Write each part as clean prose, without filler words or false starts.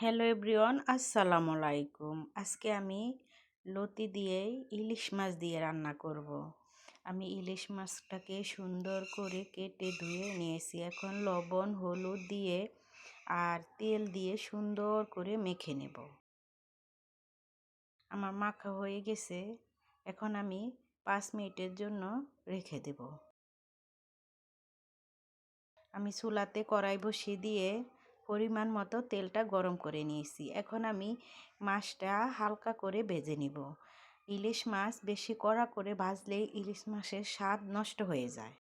Hello everyone, আসসালামু আলাইকুম। আজকে আমি লতি দিয়ে ইলিশ মাছ দিয়ে রান্না করব। আমি ইলিশ মাছটাকে সুন্দর করে কেটে ধুয়ে নিয়েছি। এখন লবণ হলুদ দিয়ে আর তেল দিয়ে সুন্দর করে মেখে নেব। আমার মাখা হয়ে গেছে। এখন আমি 5 মিনিটের জন্য রেখে দেব। আমি চুলাতে কড়াই বসিয়ে দিয়ে পরিমাণ মতো তেলটা গরম করে নিয়েছি। এখন আমি মাছটা হালকা করে ভেজে নিব। ইলিশ মাছ বেশি কড়া করে ভাজলে ইলিশ মাছের স্বাদ নষ্ট হয়ে যায়।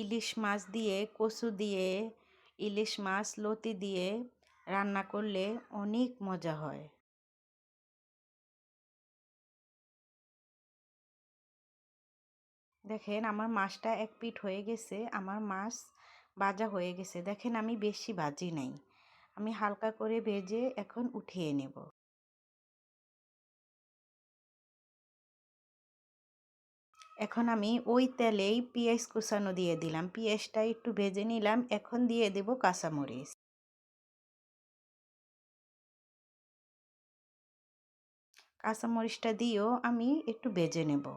ইলিশ মাছ দিয়ে কচু দিয়ে ইলিশ মাছ লতি দিয়ে রান্না করলে অনেক মজা হয়। দেখেন আমার মাছটা এক পিঠ হয়ে গেছে। আমার মাছ ভাজা হয়ে গেছে। দেখেন আমি বেশি ভাজি নাই, আমি হালকা করে ভেজে এখন উঠিয়ে নেব। এখন আমি ওই তেলেই পেঁয়াজ কুচানো দিয়ে দিলাম। পেঁয়াজটা একটু ভেজে নিলাম। এখন দিয়ে দেব কাঁচামরিচ। কাঁচামরিচটা দিয়েও আমি একটু ভেজে নেব।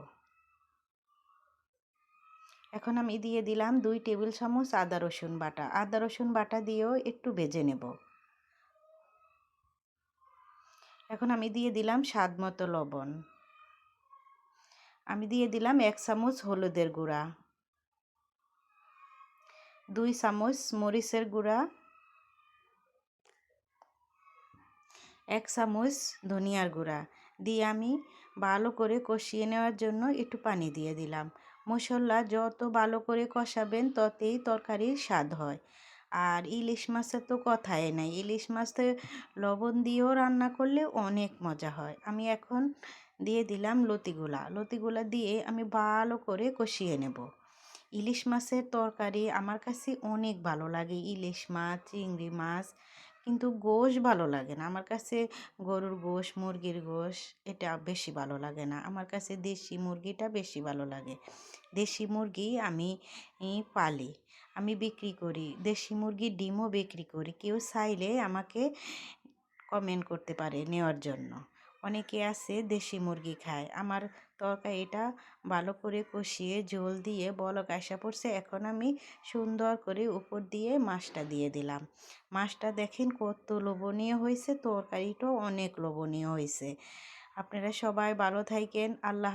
এখন আমি দিয়ে দিলাম 2 টেবিল চামচ আদা রসুন বাটা। আদা রসুন বাটা দিয়েও একটু ভেজে নেব। এখন আমি দিয়ে দিলাম স্বাদ মতো লবণ। আমি দিয়ে দিলাম 1 চামচ হলুদের গুঁড়া, 2 চামচ মরিচের গুঁড়া, 1 চামচ ধনিয়ার গুঁড়া দিয়ে আমি ভালো করে কষিয়ে নেওয়ার জন্য একটু পানি দিয়ে দিলাম। মশলা যত ভালো করে কষাবেন ততই তরকারির স্বাদ হয়। আর ইলিশ মাছের তো কথাই নাই, ইলিশ মাছে লবণ দিয়েও রান্না করলে অনেক মজা হয়। আমি এখন দিয়ে দিলাম লতিগুলা দিয়ে আমি ভালো করে কষিয়ে নেব। ইলিশ মাছের তরকারি আমার কাছে অনেক ভালো লাগে। ইলিশ মাছ, চিংড়ি মাছ, কিন্তু গোশ ভালো লাগে না আমার কাছে। গরুর গোশ, মুরগির গোশ এটা বেশি ভালো লাগে না আমার কাছে। দেশি মুরগিটা বেশি ভালো লাগে। দেশি মুরগি আমি পালি, আমি বিক্রি করি। দেশি মুরগির ডিমও বিক্রি করি। কেউ চাইলে আমাকে কমেন্ট করতে পারে নেওয়ার জন্য। অনেকে আছে দেশি মুরগি খায়। আমার তরকারিটা ভালো করে কষিয়ে ঝোল দিয়ে বলক আইসা পড়ছে। এখন আমি সুন্দর করে উপর দিয়ে মাছটা দিয়ে দিলাম। মাছটা দেখেন কত লোভনীয় হয়েছে, তরকারিটাও অনেক লোভনীয় হয়েছে। আপনারা সবাই ভালো থাকেন। আল্লাহ।